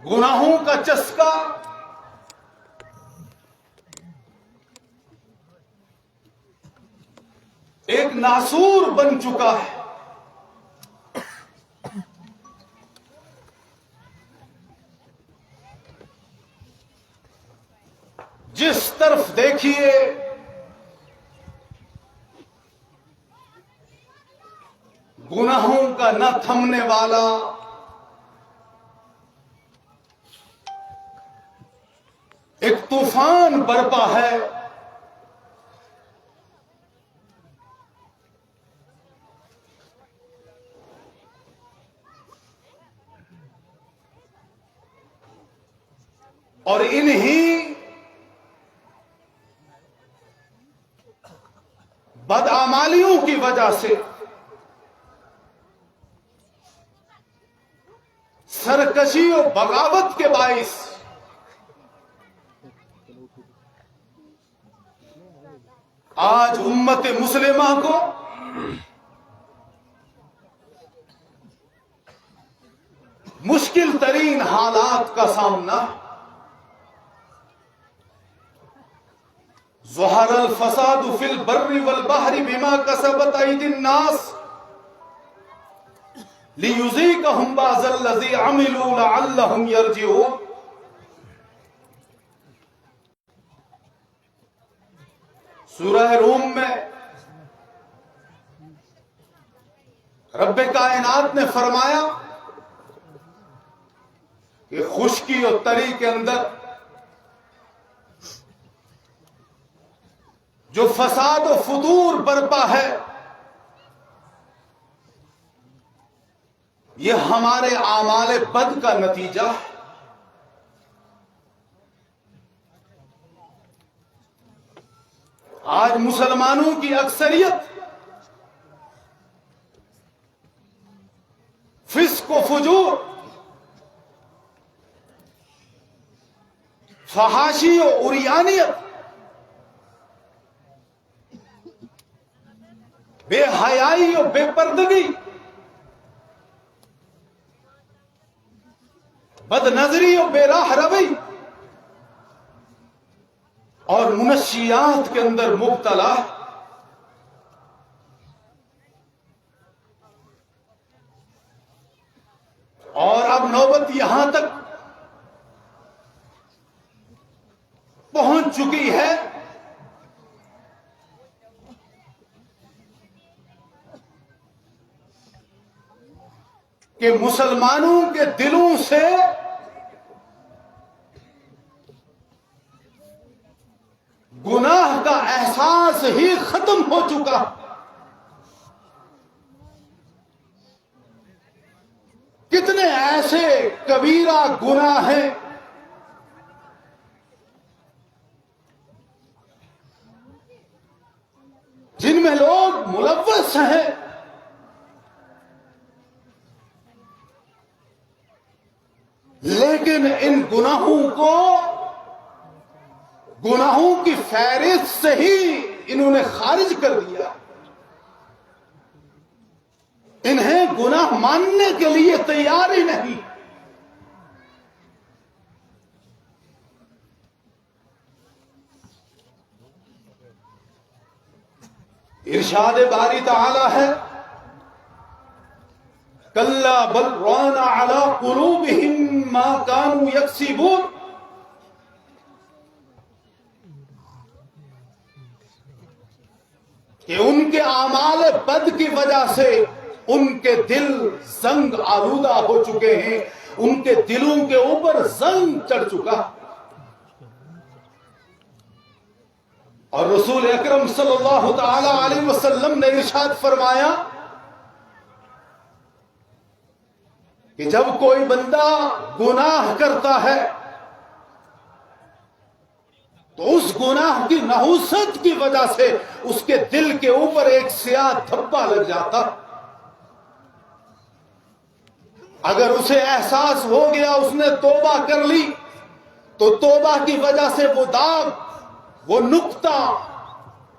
گناہوں کا چسکا ایک ناسور بن چکا ہے. جس طرف دیکھیے گناہوں کا نہ تھمنے والا ایک طوفان برپا ہے. اور انہی بدعمالیوں کی وجہ سے سرکشی و بغاوت کے باعث آج امت مسلمہ کو مشکل ترین حالات کا سامنا. ظہر الفساد فی البر والبحر بما کسبت ایدی الناس لیذیقہم بعض الذی عملوا لعلہم یرجعون. سورہ روم میں رب کائنات نے فرمایا کہ خشکی اور تری کے اندر جو فساد و فجور برپا ہے یہ ہمارے اعمال بد کا نتیجہ ہے. آج مسلمانوں کی اکثریت فسق و فجور، فحاشی و عریانیت، بے حیائی و بے پردگی، بد نظری و بے راہ روی اور منشیات کے اندر مبتلا. اور اب نوبت یہاں تک پہنچ چکی ہے کہ مسلمانوں کے دلوں سے گناہ کا احساس ہی ختم ہو چکا. کتنے ایسے کبیرہ گناہ ہیں جن میں لوگ ملوث ہیں، لیکن ان گناہوں کی فہرست سے ہی انہوں نے خارج کر دیا. انہیں گناہ ماننے کے لیے تیار ہی نہیں. ارشاد باری تعالی ہے کلا بل ران علی قلوبہم ما کانوا یکسبون. کہ ان کے اعمال بد کی وجہ سے ان کے دل زنگ آلودہ ہو چکے ہیں، ان کے دلوں کے اوپر زنگ چڑھ چکا. اور رسول اکرم صلی اللہ تعالی علیہ وسلم نے ارشاد فرمایا کہ جب کوئی بندہ گناہ کرتا ہے تو اس گناہ کی نحوست کی وجہ سے اس کے دل کے اوپر ایک سیاہ دھبا لگ جاتا. اگر اسے احساس ہو گیا اس نے توبہ کر لی تو توبہ کی وجہ سے وہ داغ، وہ نقطہ،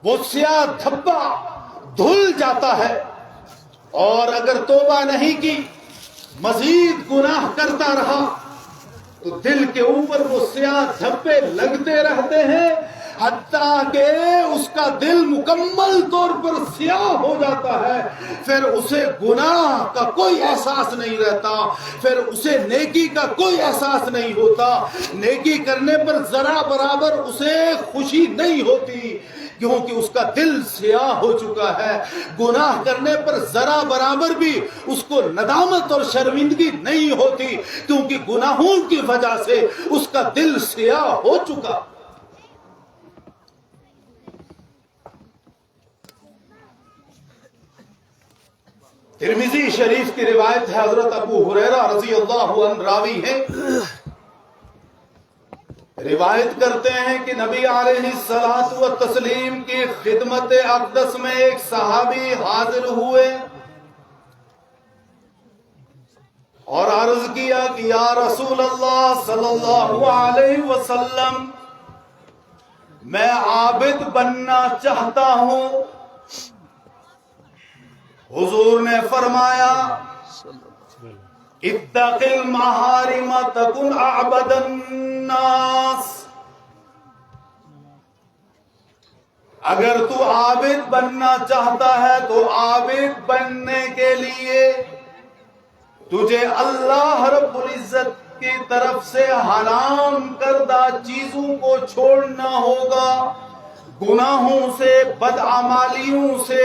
وہ سیاہ دھبا دھل جاتا ہے. اور اگر توبہ نہیں کی، مزید گناہ کرتا رہا تو دل کے اوپر وہ سیاہ دھبے لگتے رہتے ہیں حتیٰ کہ اس کا دل مکمل طور پر سیاہ ہو جاتا ہے. پھر اسے گناہ کا کوئی احساس نہیں رہتا, پھر اسے نیکی کا کوئی احساس نہیں ہوتا. نیکی کرنے پر ذرا برابر اسے خوشی نہیں ہوتی کیونکہ اس کا دل سیاہ ہو چکا ہے. گناہ کرنے پر ذرا برابر بھی اس کو ندامت اور شرمندگی نہیں ہوتی کیونکہ گناہوں کی وجہ سے اس کا دل سیاہ ہو چکا. ترمذی شریف کی روایت ہے, حضرت ابو ہریرہ رضی اللہ عنہ راوی ہیں, روایت کرتے ہیں کہ نبی علیہ الصلوۃ والتسلیم کی خدمت اقدس میں ایک صحابی حاضر ہوئے اور عرض کیا کہ یا رسول اللہ صلی اللہ علیہ وسلم, میں عابد بننا چاہتا ہوں. حضور نے فرمایا اتق المحارم تکن اعبد الناس, اگر تو عابد بننا چاہتا ہے تو عابد بننے کے لیے تجھے اللہ رب العزت کی طرف سے حرام کردہ چیزوں کو چھوڑنا ہوگا. گناہوں سے, بدعمالیوں سے,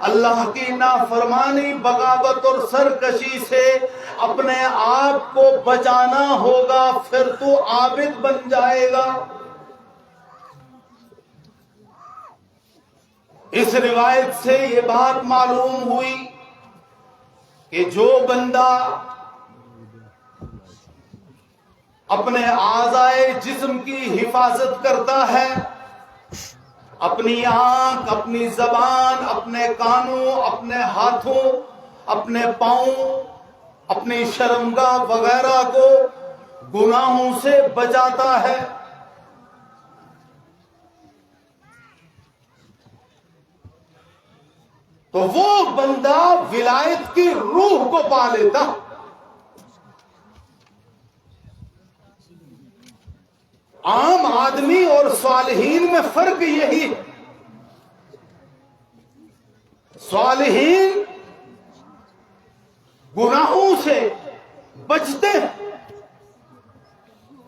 اللہ کی نافرمانی, بغاوت اور سرکشی سے اپنے آپ کو بچانا ہوگا, پھر تو عابد بن جائے گا. اس روایت سے یہ بات معلوم ہوئی کہ جو بندہ اپنے اعضائے جسم کی حفاظت کرتا ہے, اپنی آنکھ, اپنی زبان, اپنے کانوں, اپنے ہاتھوں, اپنے پاؤں, اپنی شرمگاہ وغیرہ کو گناہوں سے بچاتا ہے, تو وہ بندہ ولایت کی روح کو پا لیتا. عام آدمی اور صالحین میں فرق یہی ہے, صالحین گناہوں سے بچتے ہیں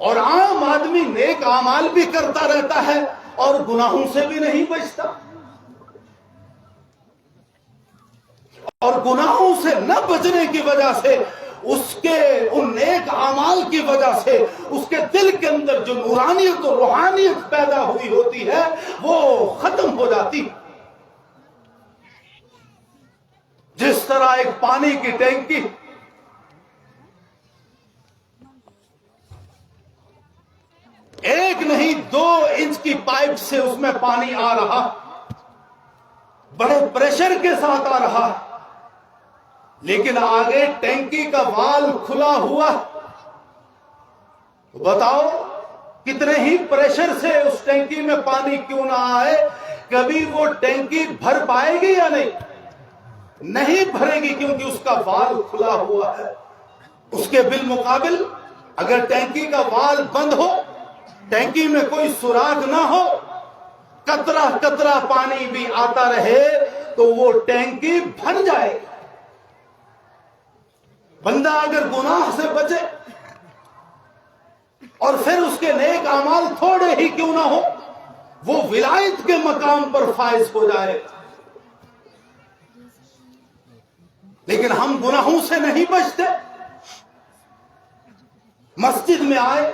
اور عام آدمی نیک اعمال بھی کرتا رہتا ہے اور گناہوں سے بھی نہیں بچتا. اور گناہوں سے نہ بچنے کی وجہ سے اس کے ان نیک اعمال کی وجہ سے اس کے دل کے اندر جو نورانیت اور روحانیت پیدا ہوئی ہوتی ہے وہ ختم ہو جاتی. جس طرح ایک پانی کی ٹینکی ایک نہیں 2 انچ کی پائپ سے اس میں پانی آ رہا, بڑے پریشر کے ساتھ آ رہا, لیکن آگے ٹینکی کا وال کھلا ہوا, بتاؤ کتنے ہی پریشر سے اس ٹینکی میں پانی کیوں نہ آئے, کبھی وہ ٹینکی بھر پائے گی یا نہیں؟ نہیں بھرے گی کیونکہ اس کا وال کھلا ہوا ہے. اس کے بالمقابل اگر ٹینکی کا وال بند ہو, ٹینکی میں کوئی سوراخ نہ ہو, قطرہ قطرہ پانی بھی آتا رہے تو وہ ٹینکی بھر جائے. بندہ اگر گناہ سے بچے اور پھر اس کے نیک اعمال تھوڑے ہی کیوں نہ ہو, وہ ولایت کے مقام پر فائز ہو جائے. لیکن ہم گناہوں سے نہیں بچتے. مسجد میں آئے,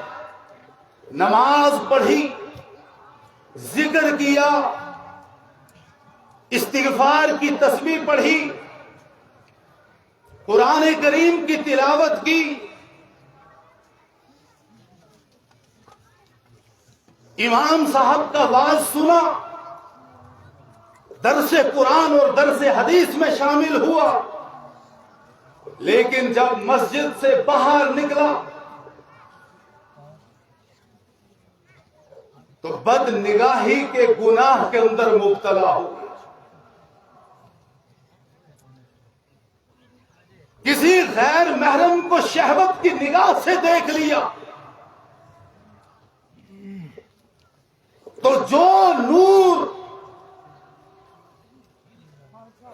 نماز پڑھی, ذکر کیا, استغفار کی تسبیح پڑھی, قرآن کریم کی تلاوت کی, امام صاحب کا واعظ سنا, درس قرآن اور درس حدیث میں شامل ہوا, لیکن جب مسجد سے باہر نکلا تو بد نگاہی کے گناہ کے اندر مبتلا ہو گیا. کسی غیر محرم کو شہوت کی نگاہ سے دیکھ لیا, تو جو نور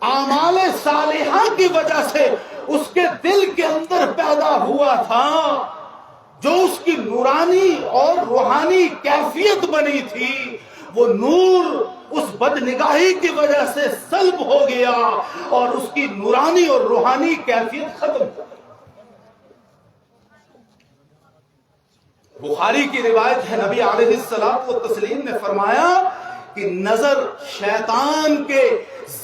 اعمال صالحہ کی وجہ سے اس کے دل کے اندر پیدا ہوا تھا، جو اس کی نورانی اور روحانی کیفیت بنی تھی، وہ نور اس بدنگاہی کی وجہ سے سلب ہو گیا اور اس کی نورانی اور روحانی کیفیت ختم ہو گئی۔ بخاری کی روایت ہے، نبی علیہ الصلوۃ والتسلیم نے فرمایا کہ نظر شیطان کے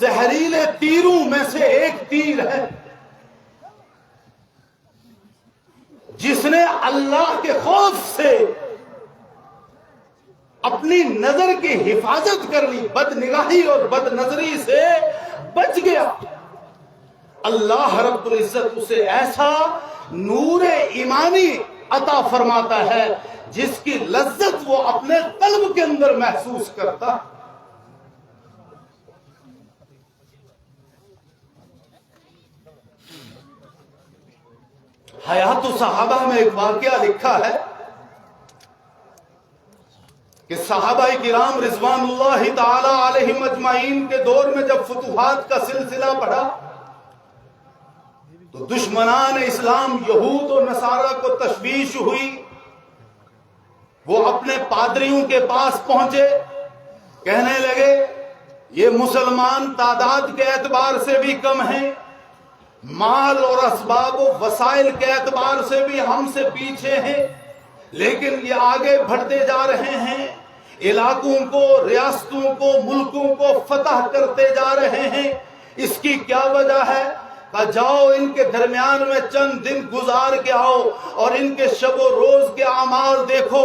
زہریلے تیروں میں سے ایک تیر ہے، جس نے اللہ کے خوف سے اپنی نظر کی حفاظت کر لی، بد نگاہی اور بد نظری سے بچ گیا، اللہ رب العزت اسے ایسا نور ایمانی عطا فرماتا ہے جس کی لذت وہ اپنے قلب کے اندر محسوس کرتا۔ حیات الصحابہ میں ایک واقعہ لکھا ہے کہ صحابہ کرام رضوان اللہ تعالی علیہم اجمعین کے دور میں جب فتوحات کا سلسلہ بڑھا تو دشمنان اسلام یہود و نصارہ کو تشویش ہوئی، وہ اپنے پادریوں کے پاس پہنچے، کہنے لگے یہ مسلمان تعداد کے اعتبار سے بھی کم ہیں، مال اور اسباب و وسائل کے اعتبار سے بھی ہم سے پیچھے ہیں، لیکن یہ آگے بڑھتے جا رہے ہیں، علاقوں کو، ریاستوں کو، ملکوں کو فتح کرتے جا رہے ہیں، اس کی کیا وجہ ہے؟ کہ جاؤ ان کے درمیان میں چند دن گزار کے آؤ اور ان کے شب و روز کے اعمال دیکھو۔